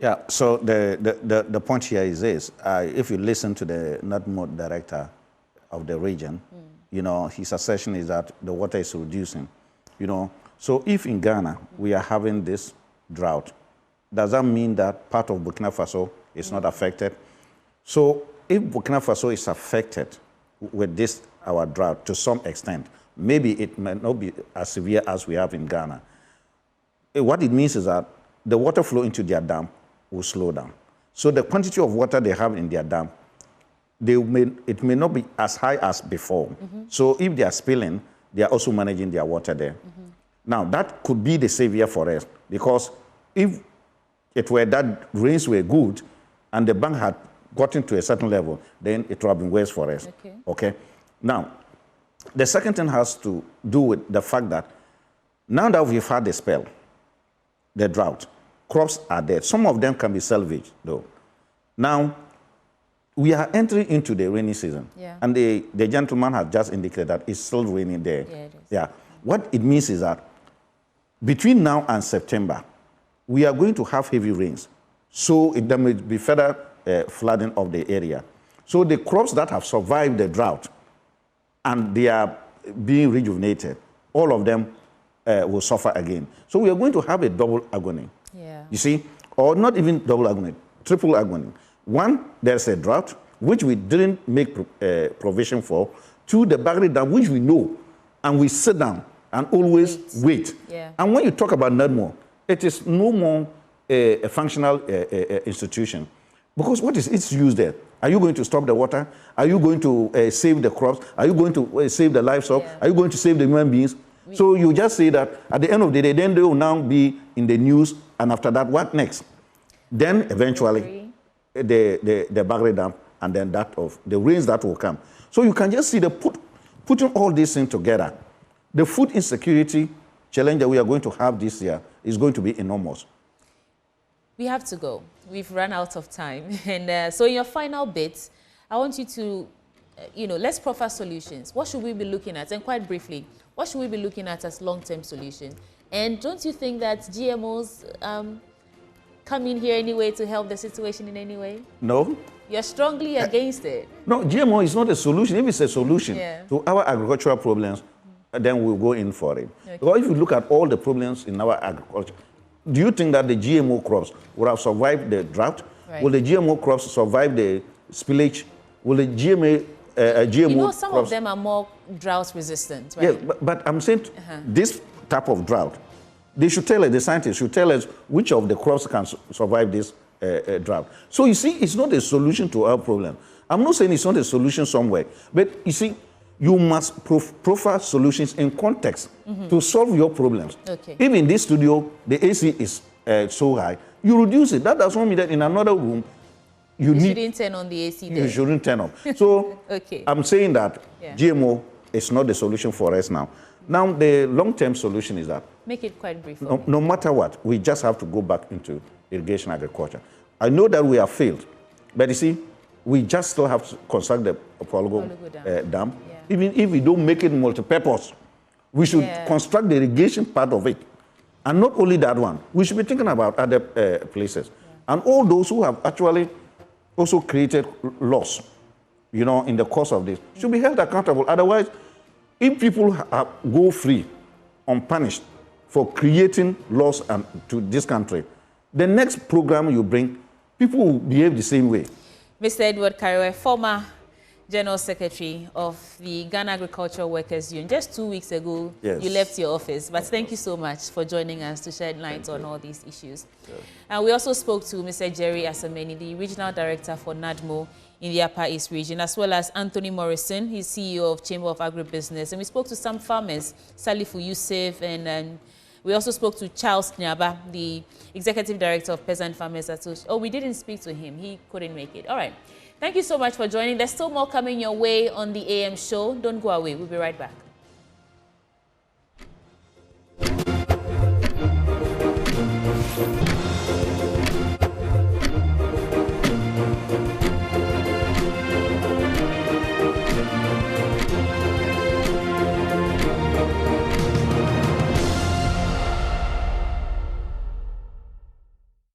Yeah, so the point here is this. If you listen to the NADMO director of the region, his assertion is that the water is reducing, So if in Ghana we are having this drought, does that mean that part of Burkina Faso is not affected? So if Burkina Faso is affected with our drought to some extent, maybe it may not be as severe as we have in Ghana. What it means is that the water flow into their dam will slow down. So the quantity of water they have in their dam it may not be as high as before. So if they are spilling, they are also managing their water there. Now, that could be the savior for us, because if it were that rains were good and the bank had gotten to a certain level, then it would have been worse for us. Okay? Now, the second thing has to do with the fact that now that we've had the spell, the drought, crops are dead. Some of them can be salvaged, though. Now, we are entering into the rainy season. And the gentleman has just indicated that it's still raining there. What it means is that between now and September, we are going to have heavy rains. So there may be further flooding of the area. So the crops that have survived the drought and they are being rejuvenated, all of them will suffer again. So we are going to have a double agony. You see, or not even double agony, triple agony. One, there's a drought, which we didn't make provision for. Two, the Bagri Dam, which we know, and we sit down and always wait. And when you talk about Nedmore, it is no more a functional institution. Because what is its use there? Are you going to stop the water? Are you going to save the crops? Are you going to save the livestock? Are you going to save the human beings? So you just say that at the end of the day, then they will now be in the news, and after that, what next? Then eventually, the Bagre Dam, and then that of the rains that will come. So you can just see putting all these things together. The food insecurity challenge that we are going to have this year is going to be enormous. We have to go. We've run out of time. And so in your final bit, I want you to, let's proffer solutions. What should we be looking at? And quite briefly, what should we be looking at as long-term solutions? And don't you think that GMOs come in here anyway to help the situation in any way? No. You're strongly against it. No, GMO is not a solution. If it's a solution to our agricultural problems, then we'll go in for it. Or if you look at all the problems in our agriculture, do you think that the GMO crops would have survived the drought? Will the GMO crops survive the spillage? Will the GMO some crops, of them are more drought resistant, right? Yeah, but I'm saying this type of drought, they should tell us, the scientists should tell us which of the crops can survive this drought. So you see, it's not a solution to our problem. I'm not saying it's not a solution somewhere, but you see, you must proffer solutions in context to solve your problems. If in this studio, the AC is so high, you reduce it. That doesn't mean that in another room, you shouldn't turn on the AC there. You shouldn't turn on. So I'm saying that GMO is not the solution for us now. Now, the long-term solution is that... Make it quite brief. No matter what, we just have to go back into irrigation agriculture. I know that we have failed, but you see, we just still have to construct the Apollo Dam. Even if we don't make it multi-purpose, we should construct the irrigation part of it. And not only that one, we should be thinking about other places. And all those who have actually also created loss, in the course of this, should be held accountable. Otherwise, if people go free, unpunished, for creating loss to this country, the next program you bring, people will behave the same way. Mr. Edward Kariwe, former General Secretary of the Ghana Agricultural Workers Union. Just 2 weeks ago, you left your office. But thank you so much for joining us to shed light on all these issues. And we also spoke to Mr. Jerry Asameni, the Regional Director for NADMO in the Upper East region, as well as Anthony Morrison, he's CEO of Chamber of Agribusiness. And we spoke to some farmers, Salifu Yusuf, and we also spoke to Charles Nyaba, the Executive Director of Peasant Farmers Association. Oh, we didn't speak to him. He couldn't make it. All right. Thank you so much for joining. There's still more coming your way on the AM show. Don't go away. We'll be right back.